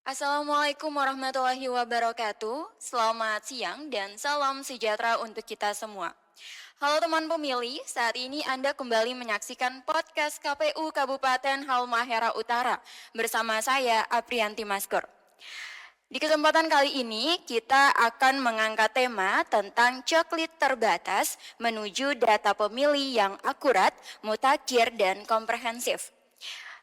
Assalamualaikum warahmatullahi wabarakatuh. Selamat siang dan salam sejahtera untuk kita semua. Halo teman pemilih, saat ini Anda kembali menyaksikan podcast KPU Kabupaten Halmahera Utara bersama saya Aprianti Maskur. Di kesempatan kali ini kita akan mengangkat tema tentang coklit terbatas menuju data pemilih yang akurat, mutakhir dan komprehensif.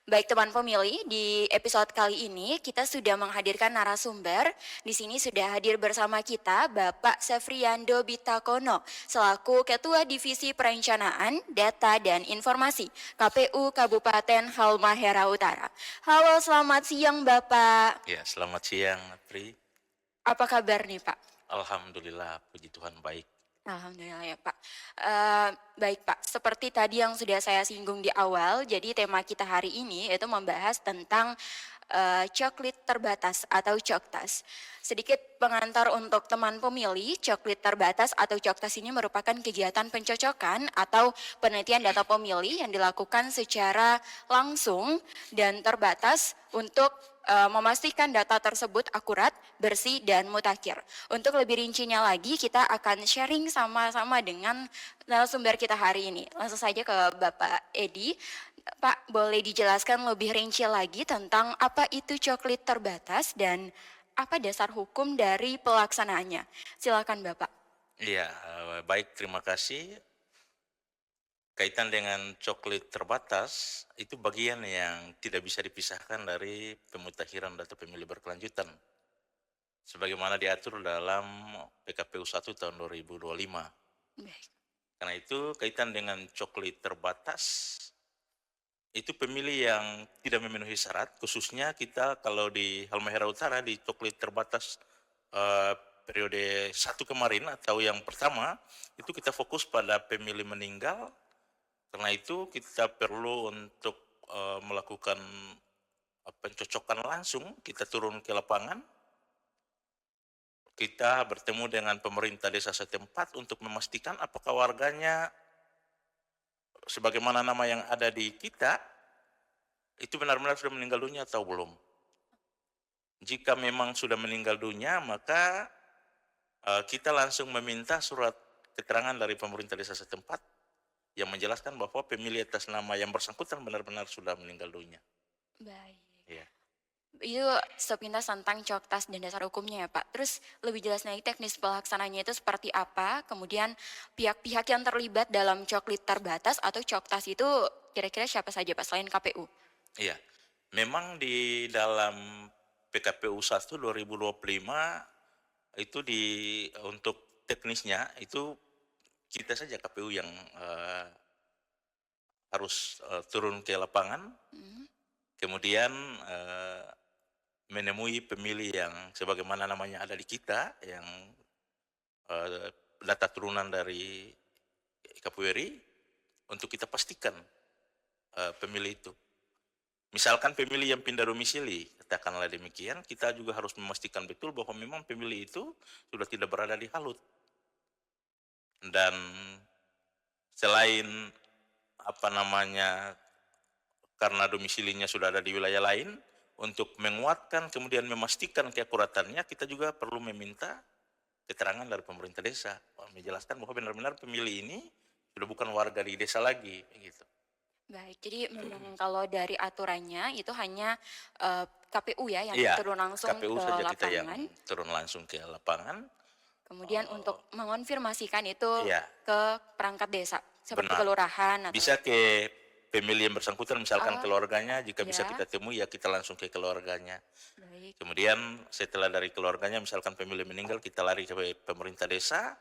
Baik teman pemilih, di episode kali ini kita sudah menghadirkan narasumber. Di sini sudah hadir bersama kita Bapak Sefriando Bitakono selaku Ketua Divisi Perencanaan, Data dan Informasi KPU Kabupaten Halmahera Utara. Halo, selamat siang Bapak. Ya, selamat siang, Pri. Apa kabar nih Pak? Alhamdulillah, puji Tuhan baik. Alhamdulillah ya Pak. Baik Pak, seperti tadi yang sudah saya singgung di awal, jadi tema kita hari ini yaitu membahas tentang coklit terbatas atau coktas. Sedikit pengantar untuk teman pemilih, coklit terbatas atau coktas ini merupakan kegiatan pencocokan atau penelitian data pemilih yang dilakukan secara langsung dan terbatas untuk memastikan data tersebut akurat, bersih, dan mutakhir. Untuk lebih rincinya lagi, kita akan sharing sama-sama dengan narasumber kita hari ini. Langsung saja ke Bapak Edi. Pak, boleh dijelaskan lebih rinci lagi tentang apa itu coklit terbatas dan apa dasar hukum dari pelaksanaannya? Silakan Bapak. Iya, baik, terima kasih. Kaitan dengan coklit terbatas, itu bagian yang tidak bisa dipisahkan dari pemutakhiran data pemilih berkelanjutan. Sebagaimana diatur dalam PKPU 1 tahun 2025. Baik. Karena itu kaitan dengan coklit terbatas, itu pemilih yang tidak memenuhi syarat, khususnya kita kalau di Halmahera Utara di coklit terbatas periode 1 kemarin atau yang pertama, itu kita fokus pada pemilih meninggal. Karena itu kita perlu untuk melakukan pencocokan langsung, kita turun ke lapangan, kita bertemu dengan pemerintah desa setempat untuk memastikan apakah warganya sebagaimana nama yang ada di kita itu benar-benar sudah meninggal dunia atau belum. Jika memang sudah meninggal dunia, maka kita langsung meminta surat keterangan dari pemerintah desa setempat yang menjelaskan bahwa pemilih atas nama yang bersangkutan benar-benar sudah meninggal dunia. Baik. Ya. Itu sepintas tentang coktas dan dasar hukumnya ya Pak. Terus lebih jelas lagi teknis pelaksananya itu seperti apa, kemudian pihak-pihak yang terlibat dalam coklit terbatas atau coktas itu kira-kira siapa saja Pak selain KPU? Iya, memang di dalam PKPU 1 2025 itu untuk teknisnya itu kita saja KPU yang harus turun ke lapangan, kemudian menemui pemilih yang sebagaimana namanya ada di kita, yang data turunan dari KPU RI, untuk kita pastikan pemilih itu. Misalkan pemilih yang pindah domisili, katakanlah demikian, kita juga harus memastikan betul bahwa memang pemilih itu sudah tidak berada di Halut. Dan selain karena domisilinya sudah ada di wilayah lain, untuk menguatkan kemudian memastikan keakuratannya, kita juga perlu meminta keterangan dari pemerintah desa, menjelaskan bahwa benar-benar pemilih ini sudah bukan warga di desa lagi, gitu. Baik, jadi memang kalau dari aturannya itu hanya KPU ya yang Iya, turun langsung KPU ke saja kita yang lapangan. turun langsung ke lapangan. Kemudian untuk mengonfirmasikan itu Iya, ke perangkat desa seperti benar. kelurahan atau Bisa ke pemilih yang bersangkutan, misalkan oh, keluarganya, jika bisa ya, kita temui ya kita langsung ke keluarganya. baik. Kemudian setelah dari keluarganya, misalkan pemilih meninggal, kita lari ke pemerintah desa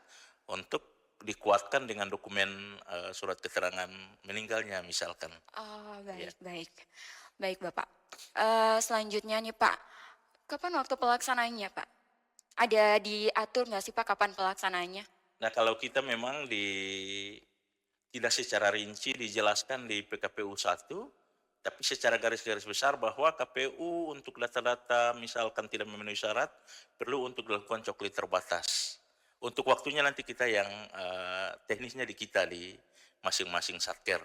untuk dikuatkan dengan dokumen surat keterangan meninggalnya misalkan. Oh, Ya. baik, baik. Baik, Bapak. Selanjutnya nih, Pak. Kapan waktu pelaksanaannya, Pak? Ada diatur nggak sih, Pak, kapan pelaksanaannya? Nah, kalau kita memang tidak secara rinci dijelaskan di PKPU 1, tapi secara garis-garis besar bahwa KPU untuk data-data misalkan tidak memenuhi syarat perlu untuk dilakukan coklit terbatas. Untuk waktunya nanti kita yang teknisnya di kita di masing-masing satker.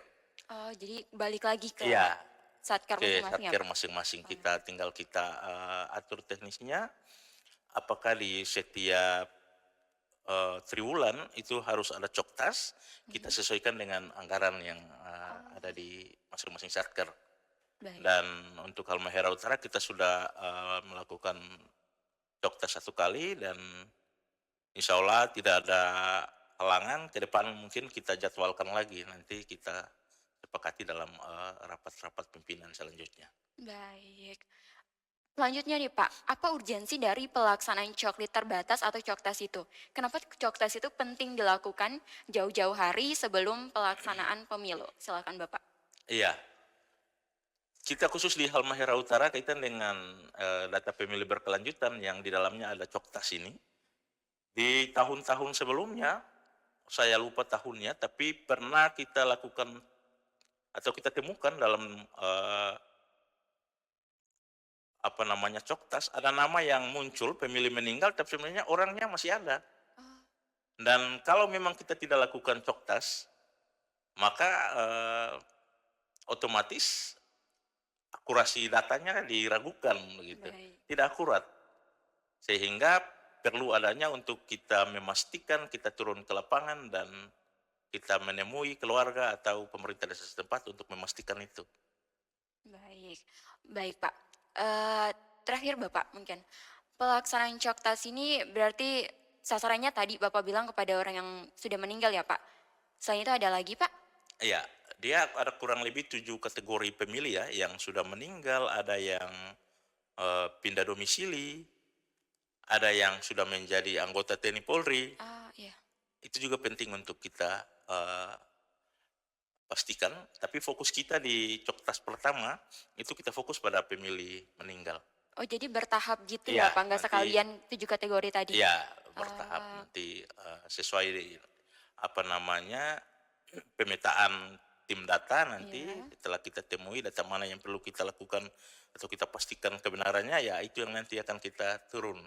Oh, jadi balik lagi ke Iya, satker ke masing-masing ya, satker Pak? masing-masing Oh, kita tinggal kita atur teknisnya, apakah di setiap triwulan itu harus ada coktas, kita mhm. sesuaikan dengan anggaran yang ada Oh, di masing-masing satker. baik. Dan untuk Halmahera Utara kita sudah melakukan coktas 1 kali dan insya Allah tidak ada halangan, ke depan mungkin kita jadwalkan lagi, nanti kita sepakati dalam rapat-rapat pimpinan selanjutnya. Baik. Selanjutnya nih Pak, apa urgensi dari pelaksanaan coklit terbatas atau coktas itu? Kenapa coktas itu penting dilakukan jauh-jauh hari sebelum pelaksanaan pemilu? Silakan Bapak. Iya, kita khusus di Halmahera Utara kaitan dengan data pemilih berkelanjutan yang di dalamnya ada coktas ini. Di tahun-tahun sebelumnya, saya lupa tahunnya, tapi pernah kita lakukan atau kita temukan dalam apa namanya coktas, ada nama yang muncul pemilih meninggal, tapi sebenarnya orangnya masih ada. Oh, Dan kalau memang kita tidak lakukan coktas, maka otomatis akurasi datanya diragukan begitu, baik. tidak akurat. Sehingga perlu adanya untuk kita memastikan kita turun ke lapangan dan kita menemui keluarga atau pemerintah desa setempat untuk memastikan itu. Baik, baik Pak. Eee, Terakhir Bapak mungkin, pelaksanaan coktas ini berarti sasarannya tadi Bapak bilang kepada orang yang sudah meninggal ya Pak? Selain itu ada lagi Pak? Iya, dia ada kurang lebih 7 kategori pemilih ya, yang sudah meninggal, ada yang pindah domisili, ada yang sudah menjadi anggota TNI Polri. Ah, iya. Itu juga penting untuk kita pastikan, tapi fokus kita di coktas pertama, itu kita fokus pada pemilih meninggal. Oh jadi bertahap gitu ya Iya, Pak, nggak nanti sekalian 7 kategori tadi? iya bertahap Oh, nanti sesuai apa namanya pemetaan tim data nanti iya, setelah kita temui data mana yang perlu kita lakukan atau kita pastikan kebenarannya ya itu yang nanti akan kita turun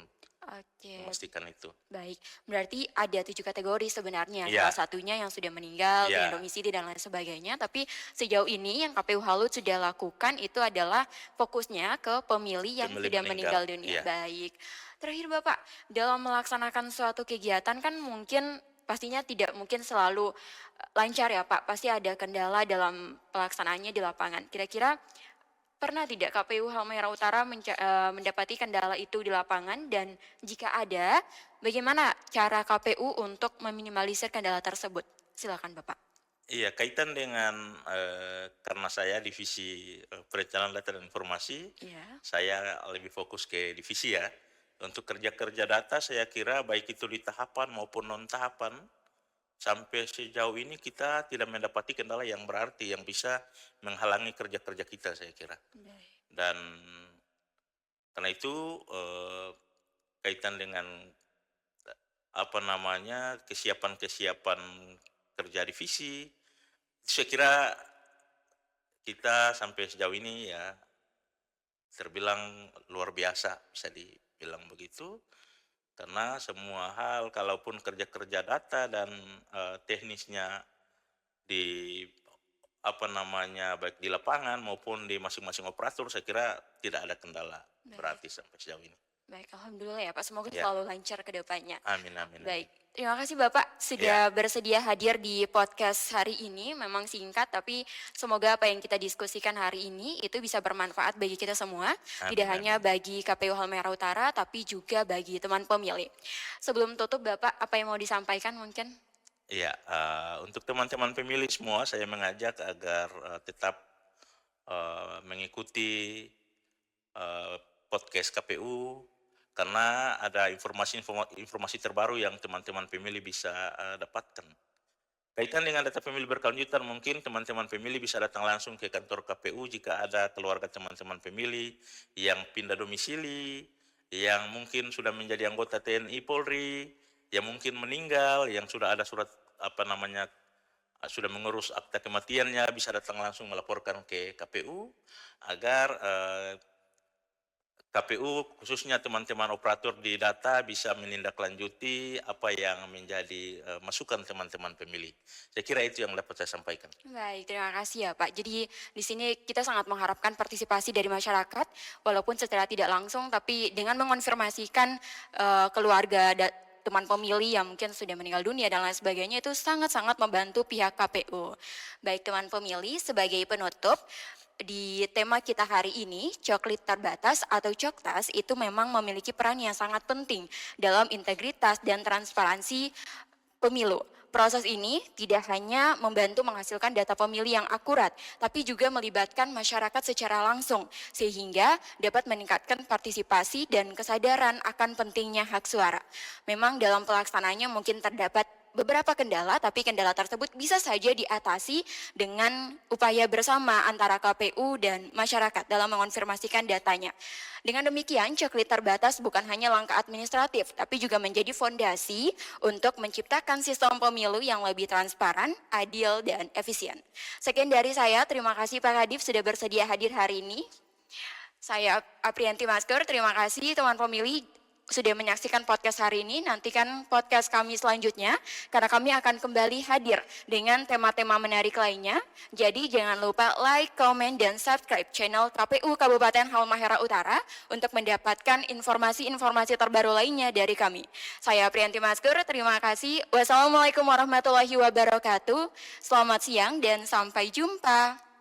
oke. memastikan itu. Baik, berarti ada 7 kategori sebenarnya, salah Iya, satunya yang sudah meninggal, pindah iya, domisili dan lain sebagainya, tapi sejauh ini yang KPU Halut sudah lakukan itu adalah fokusnya ke pemilih yang pemilih sudah meninggal. meninggal dunia. Iya, Baik. Terakhir Bapak, dalam melaksanakan suatu kegiatan kan mungkin pastinya tidak mungkin selalu lancar ya Pak, pasti ada kendala dalam pelaksanaannya di lapangan. Kira-kira pernah tidak KPU Halmahera Utara mendapati kendala itu di lapangan dan jika ada, bagaimana cara KPU untuk meminimalisir kendala tersebut? Silakan Bapak. iya kaitan dengan karena saya divisi perencanaan data dan informasi, Iya. saya lebih fokus ke divisi ya. Untuk kerja-kerja data saya kira baik itu di tahapan maupun non tahapan sampai sejauh ini kita tidak mendapati kendala yang berarti yang bisa menghalangi kerja-kerja kita saya kira. Baik. Dan karena itu kaitan dengan apa namanya kesiapan-kesiapan kerja divisi, saya kira kita sampai sejauh ini ya terbilang luar biasa bisa dibilang begitu karena semua hal kalaupun kerja-kerja data dan teknisnya di apa namanya baik di lapangan maupun di masing-masing operator saya kira tidak ada kendala Baik. berarti sampai sejauh ini. Baik, alhamdulillah ya Pak, semoga Ya, selalu lancar ke depannya. amin amin amin. Baik, terima kasih Bapak Ya, sudah bersedia hadir di podcast hari ini. Memang singkat, tapi semoga apa yang kita diskusikan hari ini itu bisa bermanfaat bagi kita semua. Tidak amin hanya amin. bagi KPU Halmahera Utara, tapi juga bagi teman pemilih. Sebelum tutup Bapak, apa yang mau disampaikan mungkin? Iya, untuk teman-teman pemilih semua saya mengajak agar tetap mengikuti eh, podcast KPU karena ada informasi terbaru yang teman-teman pemilih bisa dapatkan. Kaitan dengan data pemilih berkelanjutan, mungkin teman-teman pemilih bisa datang langsung ke kantor KPU jika ada keluarga teman-teman pemilih yang pindah domisili, yang mungkin sudah menjadi anggota TNI Polri, yang mungkin meninggal, yang sudah ada surat apa namanya sudah mengurus akta kematiannya bisa datang langsung melaporkan ke KPU agar KPU khususnya teman-teman operator di data bisa menindaklanjuti apa yang menjadi masukan teman-teman pemilih. Saya kira itu yang dapat saya sampaikan. Baik, terima kasih ya Pak. Jadi di sini kita sangat mengharapkan partisipasi dari masyarakat, walaupun secara tidak langsung, tapi dengan mengonfirmasikan keluarga teman pemilih yang mungkin sudah meninggal dunia dan lain sebagainya itu sangat-sangat membantu pihak KPU. Baik teman pemilih, sebagai penutup, di tema kita hari ini, coklit terbatas atau Coktas itu memang memiliki peran yang sangat penting dalam integritas dan transparansi pemilu. Proses ini tidak hanya membantu menghasilkan data pemilih yang akurat, tapi juga melibatkan masyarakat secara langsung, sehingga dapat meningkatkan partisipasi dan kesadaran akan pentingnya hak suara. Memang dalam pelaksanaannya mungkin terdapat beberapa kendala, tapi kendala tersebut bisa saja diatasi dengan upaya bersama antara KPU dan masyarakat dalam mengonfirmasikan datanya. Dengan demikian, coklit terbatas bukan hanya langkah administratif, tapi juga menjadi fondasi untuk menciptakan sistem pemilu yang lebih transparan, adil, dan efisien. Sekian dari saya, terima kasih Pak Kadif sudah bersedia hadir hari ini. Saya Aprianti Masker, terima kasih teman pemilih sudah menyaksikan podcast hari ini. Nantikan podcast kami selanjutnya karena kami akan kembali hadir dengan tema-tema menarik lainnya. Jadi jangan lupa like, comment, dan subscribe channel KPU Kabupaten Halmahera Utara untuk mendapatkan informasi-informasi terbaru lainnya dari kami. Saya Priyanti Masker, terima kasih. Wassalamualaikum warahmatullahi wabarakatuh. Selamat siang dan sampai jumpa.